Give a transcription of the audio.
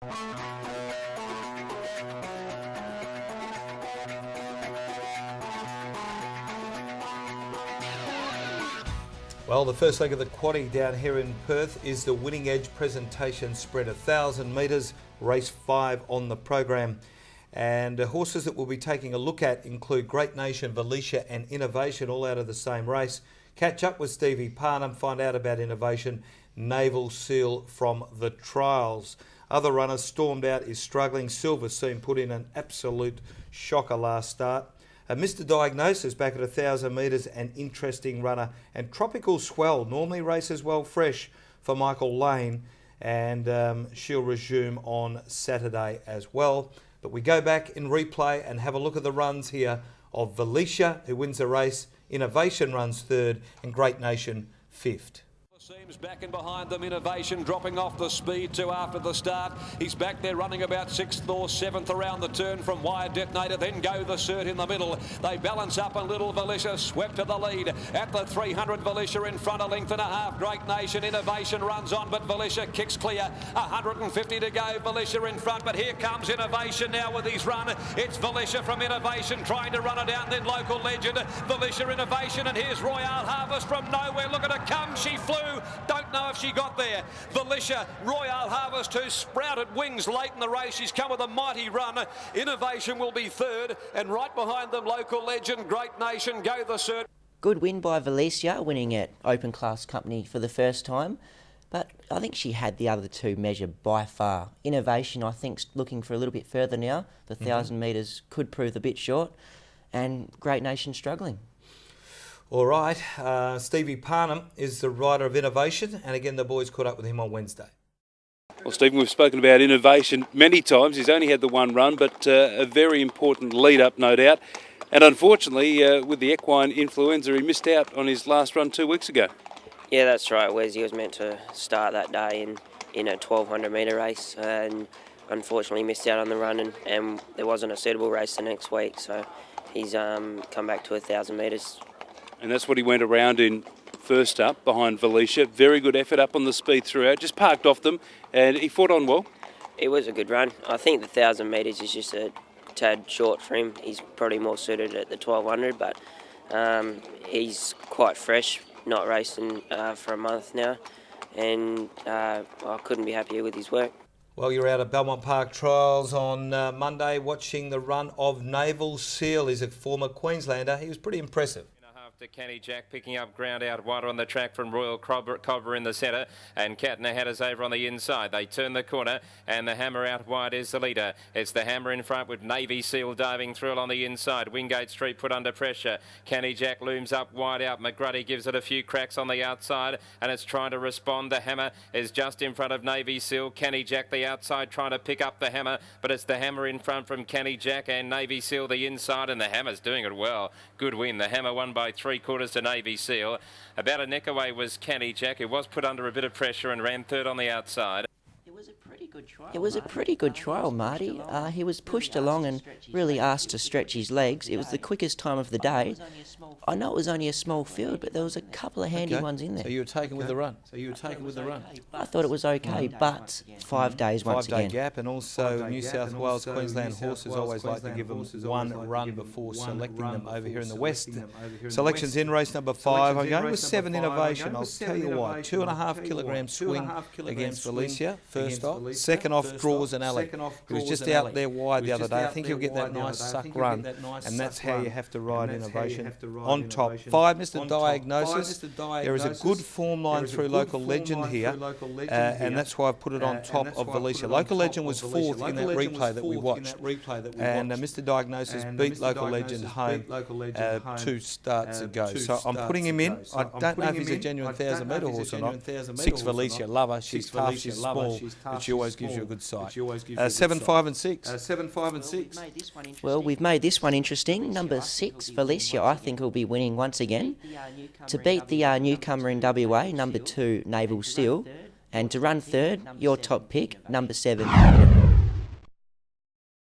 Well, the first leg of the quaddie down here in Perth is the Winning Edge presentation sprint, 1,000 metres, race 5 on the program. And horses that we'll be taking a look at include Great Nation, Valicia and Innovation, all out of the same race. Catch up with Stevie Parnham, find out about Innovation, Naval Seal from the trials. Other runners, Stormed Out is struggling. Silver Seam put in an absolute shocker last start. Mr. Diagnosis back at 1,000 metres, an interesting runner. And Tropical Swell normally races well fresh for Michael Lane, and she'll resume on Saturday as well. But we go back in replay and have a look at the runs here of Valicia, who wins the race, Innovation runs third, and Great Nation fifth. Seems back and behind them, Innovation dropping off the speed too after the start. He's back there running about 6th or 7th around the turn from Wire Detonator, then Go the Cert in the middle. They balance up a little. Valicia swept to the lead at the 300. Valicia in front, a length and a half. Great Nation, Innovation runs on, but Valicia kicks clear. 150 to go. Valicia in front, but here comes Innovation now with his run. It's Valicia from Innovation trying to run it out, then Local Legend. Valicia, Innovation, and here's Royale Harvest from nowhere. Look at her come, she flew. Don't know if she got there. Valicia, Royale Harvest, who sprouted wings late in the race. She's come with a mighty run. Innovation will be third, and right behind them, Local Legend, Great Nation, Go the Cert. Good win by Valicia, winning at Open Class Company for the first time. But I think she had the other two measured by far. Innovation, I think, looking for a little bit further now. The 1,000 metres could prove a bit short. And Great Nation struggling. All right, Stevie Parnham is the rider of Innovation, and again the boys caught up with him on Wednesday. Well, Stephen, we've spoken about Innovation many times. He's only had the one run, but a very important lead-up, no doubt. And unfortunately, with the equine influenza, he missed out on his last run 2 weeks ago. Yeah, that's right, Wes. He was meant to start that day in a 1,200 metre race, and unfortunately missed out on the run, and there wasn't a suitable race the next week, so he's come back to 1,000 metres. And that's what he went around in first up behind Valicia. Very good effort up on the speed throughout. Just parked off them and he fought on well. It was a good run. I think the 1,000 metres is just a tad short for him. He's probably more suited at the 1,200, but he's quite fresh, not racing for a month now, and I couldn't be happier with his work. Well, you're out at Belmont Park Trials on Monday watching the run of Naval Seal. He's a former Queenslander. He was pretty impressive. To Kenny Jack picking up ground out wider on the track from Royal Cobra in the centre, and Katner Hatters over on the inside. They turn the corner and the Hammer out wide is the leader. It's the Hammer in front with Navy Seal diving through on the inside. Wingate Street put under pressure. Kenny Jack looms up wide out. McGruddy gives it a few cracks on the outside and it's trying to respond. The Hammer is just in front of Navy Seal. Kenny Jack the outside trying to pick up the Hammer, but it's the Hammer in front from Kenny Jack and Navy Seal the inside, and the Hammer's doing it well. Good win. The Hammer won by 3/4 to Navy Seal. About a neck away was Kenny Jack, who was put under a bit of pressure and ran third on the outside. It was a pretty good trial, Marty. He was pushed along and really asked to stretch his legs. It was the quickest time of the day. I know it was only a small field, but there was a couple of handy ones in there. So you were taken with the run? I thought it was okay, but 5 days once again. 5 day gap, and also New South Wales, Queensland horses always like to give them one run before selecting them over here in the West. Selections in race number 5. I'm going with 7 Innovation. I'll tell you why. 2.5 kilogram swing against Valicia, first off. Second off, Draws and Alley. He was just out there wide the other day. I think he'll get that nice suck run, and that's how you have to ride Innovation. On top, 5, Mr. Diagnosis. There is a good form line through Local Legend here, and that's why I've put it on top of Valicia. Local Legend was 4th in that replay that we watched, and Mr. Diagnosis beat Local Legend home 2 starts ago. So I'm putting him in. I don't know if he's a genuine 1,000 metre horse or not. 6, Valicia. Love her. She's tough, she's small, but she always gives you a good sight. 7, 5 and 6. Well, we've made this one interesting. Number 6, Valicia, I think will be winning once again. To beat the newcomer in WA, number 2, Naval Seal. And to run third, your top pick, number 7.